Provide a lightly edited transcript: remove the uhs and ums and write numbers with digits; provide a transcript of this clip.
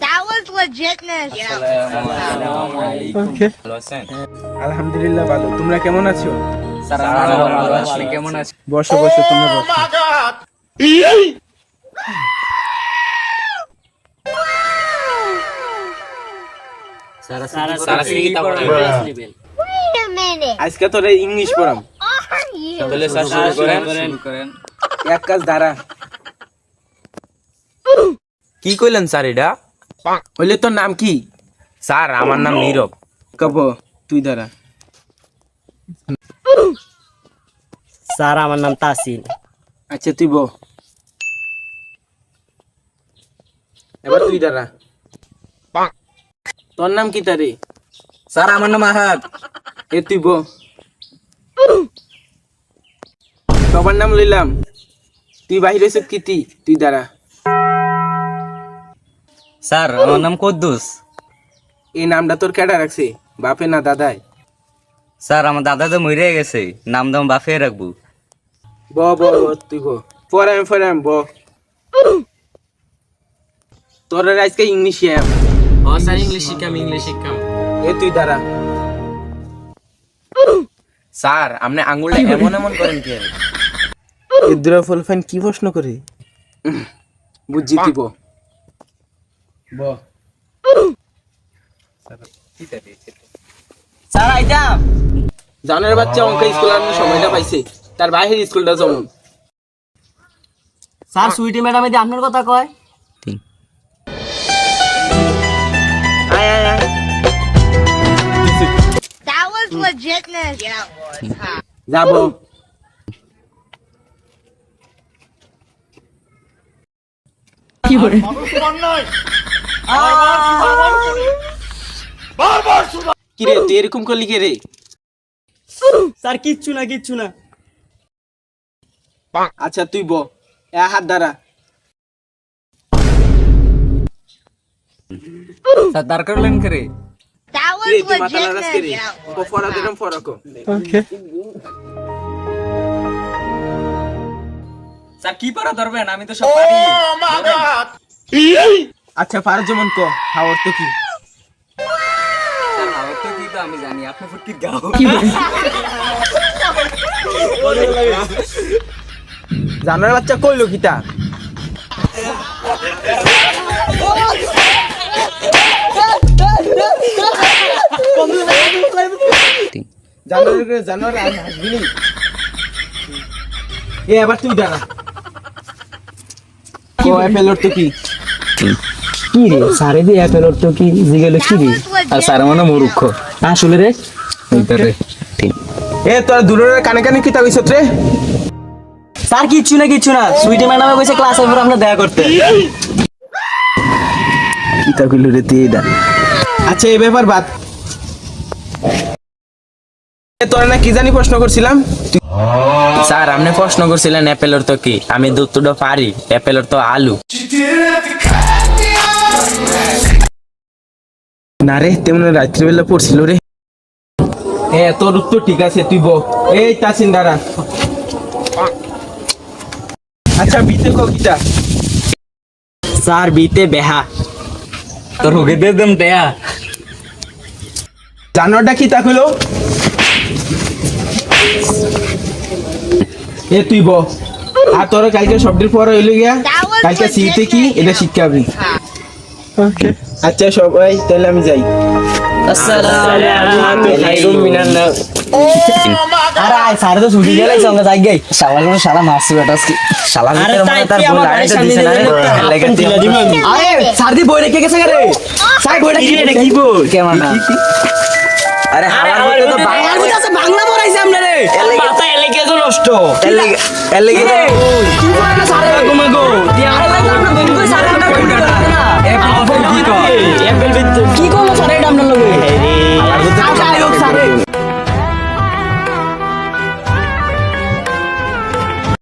That was legitness. ওকে আলহামদুলিল্লাহ ভালো। তোমরা কেমন আছো? স্যার আমরা ভালো আছি। কেমন আছেন? বসো বসো, তোমরা বসো। স্যার আজকে কি পড়াবেন? Wait a minute. আজকে তোরা ইংলিশ পড়াম। Are you? তাহলে স্যার শুরু করেন। এক কাজ দাঁড়া। কি কইলেন স্যার এটা? বললে তোর নাম কি? স্যার আমার নাম নীরব। কব তুই দাঁড়া। স্যার আমার নাম তাসিন। আচ্ছা তুই বল। এবার তুই দাঁড়া। তোর নাম কি তারে? স্যার আমার নাম আহাদ। এ তুই বল। সবার নাম লইলাম। তুই বাহিরে সব কি তুই দাঁড়া। স্যার আমার নাম কুদ্দুস। এই নামটা তোর কেডা রাখছে? বাপে না দাদাই? স্যার আমার দাদা তো মরে গেছে, নাম দাম বাফে রাখবো। ব ব ব, তুই ব। ফরাম ব। তোর আজকে ইংলিশ এম। স্যার ইংলিশ শিখাম। এ তুই দাঁড়া। স্যার আপনি আঙ্গুলটা এমন এমন করেন কেন? ইদ্রা ফুলফান কি প্রশ্ন করে? বুঝছি তুই ব। ব। স্যার আইতাম। জানের বাচ্চা অঙ্ক স্কুল আনার সময়টা পাইছে, তার বাইরের স্কুলটা যেমন। স্যার সুইটি ম্যাডাম এদি আপনার কথা কয়। আয় আয় আয়। That was legitness. যাবো। কি রে তুই এরকম করলি কে রে? স্যার কিচ্ছু না। আচ্ছা তুই ব। এ হাত দ্বারা। স্যার দাঁড় করলেন করে। That was রে তুই মাথা লাগাস কে রে? legitness. ও ফরা দিলাম ফরাকো। ওকে স্যার কি পড়া ধরবেন? আমি তো সব পারি। আচ্ছা পার যেমন ক হাওয়ার তো কি? স্যার আমার তো কি তো আমি জানি, আপনি ফুটকির গাও। জানার বাচ্চা কইলো কিতা? জানার হাসবি নি। এ এবার তুই দাঁড়া। ও অ্যাপেল তো কি? কি রে স্যার এদি অ্যাপেল অর্থ কি জিগেলে কি That রে? was আর স্যার legitness. আমার মূর্খ। আসলে রে এ তোর দূরের কানে কানে কিতা কইছত রে? স্যার কিচ্ছু না সুইটি ম্যাডামে কইছে ক্লাসে পর আমরা দেখা করতে। কিতা কইলো রে তুই এটা? আচ্ছা এই ব্যাপার বাদ। তোরা না কি জানি প্রশ্ন করছিলাম? স্যার আপনি প্রশ্ন করছিলেন অ্যাপেলের তো কি? আমি দুধটা পারি। অ্যাপেলের তো আলু। না রে তেমন রাত্রিবেলা পড়ছিল রে। হ্যাঁ তোর উত্তর ঠিক আছে, তুই বল। এই তাসিন দাঁড়া। আচ্ছা বিতে কিতা? স্যার বিতে বেহা। তোর হুকে দিয়ে দেম টেয়া। জানোয়ারটা কি তা কইলো? এ তুই ব। আর তোর কালকে শব্দের পর হইলো গিয়া কালকে সিতে কি এটা শিক্ষা হবি। ওকে আচ্ছা সবাই তাহলে আমি যাই। আসসালামু আলাইকুম মিনান্না। আরে আয় স্যার তো ছুটি গেলাই সঙ্গে যাই গে। শালাগুলো শালা মারছে বেটা আজকে। শালা আরে ভিতরে তাই মনে তার কি বই আমার লাগাইতে সামনে দিছে না রে। দিলে লেগে দিলে দিব আমি। আরে স্যার দি বই রেখে গেছে রে। স্যার বইটা কি রে কি বই? কেমনটা? আরে আরে হাওয়ার আমার মধ্যে তো বাংলা বই আছে বাংলা পড়াইছে আমরা রে। মাথা এলে কে তো নষ্ট। এর লেগে কি বলে না স্যার গো মাগো।